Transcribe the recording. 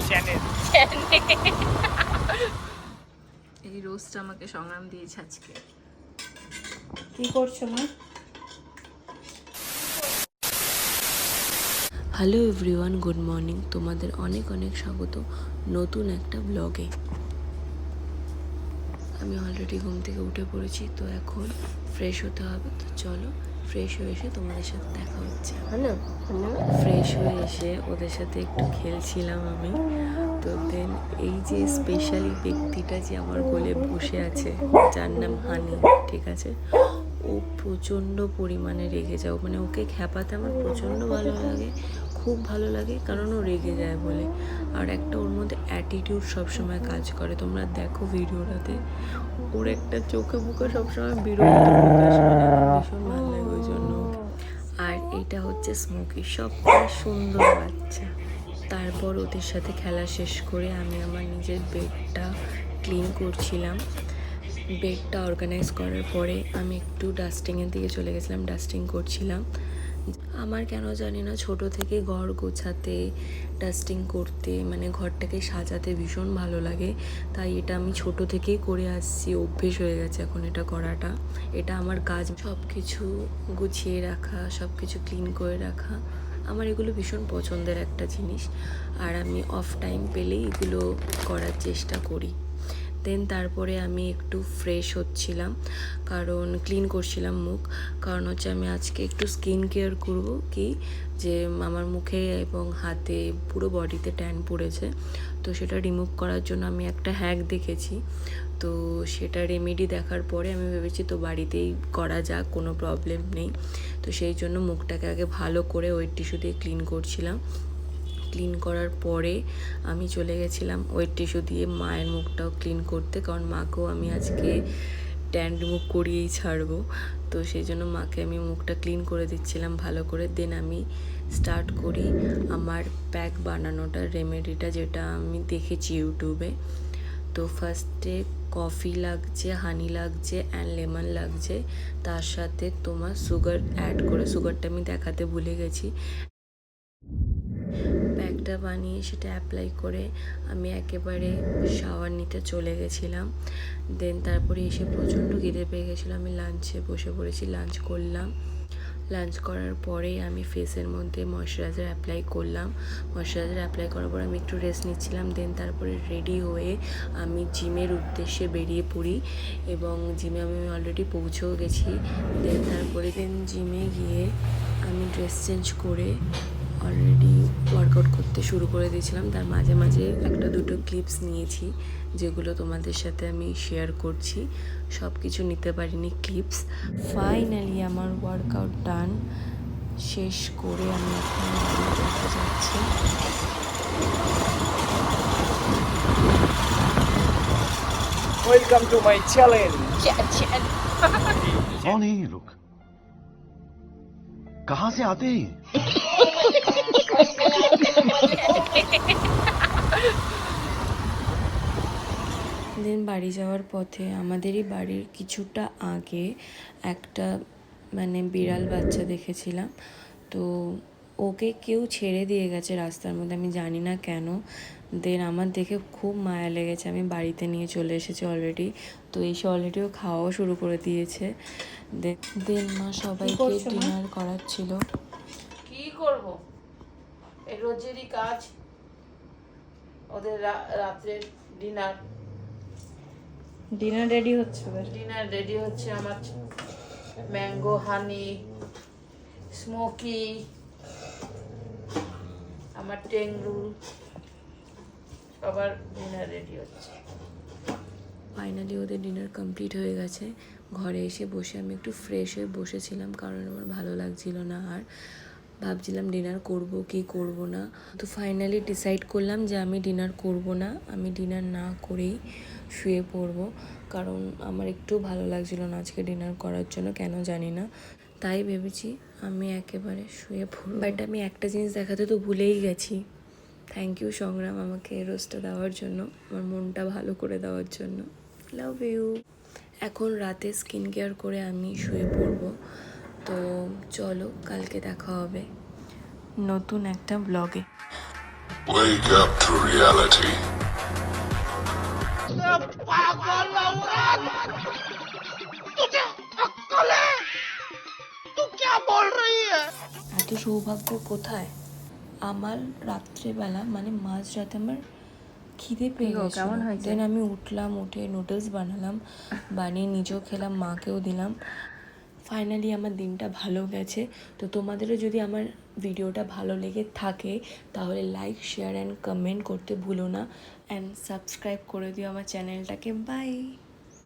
Channel. এই রোজটা আমাকে সংগ্রাম দিয়েছে আজকে। কি করছো মা? Hello everyone, good morning. তোমাদের অনেক অনেক স্বাগত নতুন একটা ব্লগে। আমি অলরেডি ঘুম থেকে উঠে পড়েছি, তো এখন ফ্রেশ হতে হবে। তো চলো ফ্রেশ হয়ে এসে তোমাদের সাথে দেখা হচ্ছে। ফ্রেশ হয়ে এসে ওদের সাথে একটু খেলছিলাম আমি। তো দেন এই যে স্পেশালি ব্যক্তিটা যে আমার কোলে বসে আছে, যার নাম হানি, ঠিক আছে, ও প্রচণ্ড পরিমাণে রেগে যাও, মানে ওকে খ্যাপাতে আমার প্রচণ্ড ভালো লাগে, খুব ভালো লাগে, কারণ ও রেগে যায় বলে। আর একটা ওর মধ্যে অ্যাটিটিউড সবসময় কাজ করে, তোমরা দেখো ভিডিওটাতে ওর একটা চোখে মুখে সবসময় বিরক্ত প্রকাশ করে, আমার ভীষণ ভালো লাগে ওই জন্য ওকে। আর এটা হচ্ছে স্মোকি, সবচেয়ে সুন্দর বাচ্চা। তারপর ওদের সাথে খেলা শেষ করে আমি আমার নিজের বেডটা ক্লিন করছিলাম। বেডটা অর্গানাইজ করার পরে আমি একটু ডাস্টিংয়ের দিকে চলে গেছিলাম, ডাস্টিং করছিলাম। আমার কেন জানি না ছোটো থেকে ঘর গোছাতে, ডাস্টিং করতে, মানে ঘরটাকে সাজাতে ভীষণ ভালো লাগে। তাই এটা আমি ছোটো থেকেই করে আসছি, অভ্যেস হয়ে গেছে এখন এটা করাটা। এটা আমার কাজ, সব কিছু গুছিয়ে রাখা, সব কিছু ক্লিন করে রাখা, আমার এগুলো ভীষণ পছন্দের একটা জিনিস। আর আমি অফ টাইম পেলেই এগুলো করার চেষ্টা করি। দেন তারপরে আমি একটু ফ্রেশ হচ্ছিলাম, কারণ ক্লিন করছিলাম মুখ, কারণ হচ্ছে আমি আজকে একটু স্কিন কেয়ার করব, কি যে আমার মুখে এবং হাতে পুরো বডিতে ট্যান পড়েছে, তো সেটা রিমুভ করার জন্য আমি একটা হ্যাক দেখেছি। তো সেটা রেমেডি দেখার পরে আমি ভেবেছি তো বাড়িতেই করা যাক, কোনো প্রবলেম নেই। তো সেই জন্য মুখটাকে আগে ভালো করে ওয়েট টিস্যু দিয়ে ক্লিন করছিলাম। ক্লিন করার পরে আমি চলে গেছিলাম ওয়েট টিস্যু দিয়ে মায়ের মুখটাও ক্লিন করতে, কারণ মাকেও আমি আজকে ট্যান রিমুভ করিয়েই ছাড়বো। তো সেই জন্য মাকে আমি মুখটা ক্লিন করে দিচ্ছিলাম ভালো করে। দেন আমি স্টার্ট করি আমার প্যাক বানানোটা, রেমেডিটা, যেটা আমি দেখেছি ইউটিউবে। তো ফার্স্টে কফি লাগছে, হানি লাগছে অ্যান্ড লেমন লাগছে, তার সাথে তোমার সুগার অ্যাড করে, সুগারটা আমি দেখাতে ভুলে গেছি। প্যাকটা বানিয়ে সেটা অ্যাপ্লাই করে আমি একেবারে শাওয়ার নিতে চলে গেছিলাম। দেন তারপরে এসে প্রচণ্ড খিদে পেয়ে গেছিলো, আমি লাঞ্চে বসে পড়েছি, লাঞ্চ করলাম। লাঞ্চ করার পরেই আমি ফেসের মধ্যে ময়শ্চারাইজার অ্যাপ্লাই করলাম। ময়শ্চারাইজার অ্যাপ্লাই করার পর আমি একটু রেস্ট নিচ্ছিলাম। দেন তারপরে রেডি হয়ে আমি জিমের উদ্দেশ্যে বেরিয়ে পড়ি, এবং জিমে আমি অলরেডি পৌঁছেও গেছি। তারপরে জিমে গিয়ে আমি ড্রেস চেঞ্জ করে অলরেডি ওয়ার্কআউট করতে শুরু করে দিয়েছিলাম। তার মাঝে মাঝে একটা দুটো ক্লিপস নিয়েছি, যেগুলো তোমাদের সাথে আমি শেয়ার করছি। সব কিছু নিতে পারিনি ক্লিপস। ফাইনালি আমার ওয়ার্কআউট ডান, শেষ করে আমি এখন বাড়ি যাচ্ছি। Welcome to my channel. कौन है ये लोग? कहां से आते हैं? দেন বাড়ি যাওয়ার পথে আমাদেরই বাড়ির কিছুটা আগে একটা মানে বিড়াল বাচ্চা দেখেছিলাম। তো ওকে কেউ ছেড়ে দিয়ে গেছে রাস্তার মধ্যে, আমি জানি না কেন। দেন আমার দেখে খুব মায়া লেগেছে, আমি বাড়িতে নিয়ে চলে এসেছি অলরেডি। তো এসে অলরেডি ও খাওয়াও শুরু করে দিয়েছে। দেন মা সবাইকে ডিনার করাচ্ছিল। কি করব, এই রোজেরই কাজ, ওদের রাত্রের ডিনার রেডি হচ্ছে। ডিনার রেডি হচ্ছে আমার ম্যাঙ্গো হানি স্মোকি, আমার টেংরুল, সবার ডিনার রেডি হচ্ছে। ফাইনালি ওদের ডিনার কমপ্লিট হয়ে গেছে। ঘরে এসে বসে আমি একটু ফ্রেশ হয়ে বসেছিলাম, কারণ আমার ভালো লাগছিল না, আর ভাবছিলাম ডিনার করব কি করব না। তো ফাইনালি ডিসাইড করলাম যে আমি ডিনার করব না, আমি ডিনার না করেই শুয়ে পড়ব, কারণ আমার একটু ভালো লাগছিল না আজকে ডিনার করার জন্য, কেন জানি না। তাই ভেবেছি আমি একেবারে শুয়ে পড়ব। বাট আমি একটা জিনিস দেখাতে তো ভুলেই গেছি। থ্যাংক ইউ সংগ্রাম আমাকে এই রোজটা দেওয়ার জন্য, আমার মনটা ভালো করে দেওয়ার জন্য। Love you. এখন রাতে স্কিন কেয়ার করে আমি শুয়ে পড়ব। তো চলো কালকে দেখা হবে নতুন একটা ব্লগে। Wake up to reality. এত সৌভাগ্য কোথায়, আমার রাত্রেবেলা মানে মাঝরাতে আমার খিদে পেয়ে গেছে, কেমন হয়েছে? দেন আমি উঠলাম, উঠে নুডলস বানালাম, বানিয়ে নিজেও খেলাম, মাকেও দিলাম। ফাইনালি আমার দিনটা ভালো গেছে। তো তোমাদেরও যদি আমার ভিডিওটা ভালো লেগে থাকে তাহলে লাইক, শেয়ার অ্যান্ড কমেন্ট করতে ভুলো না, অ্যান্ড সাবস্ক্রাইব করে দিও আমার চ্যানেলটাকে। বাই।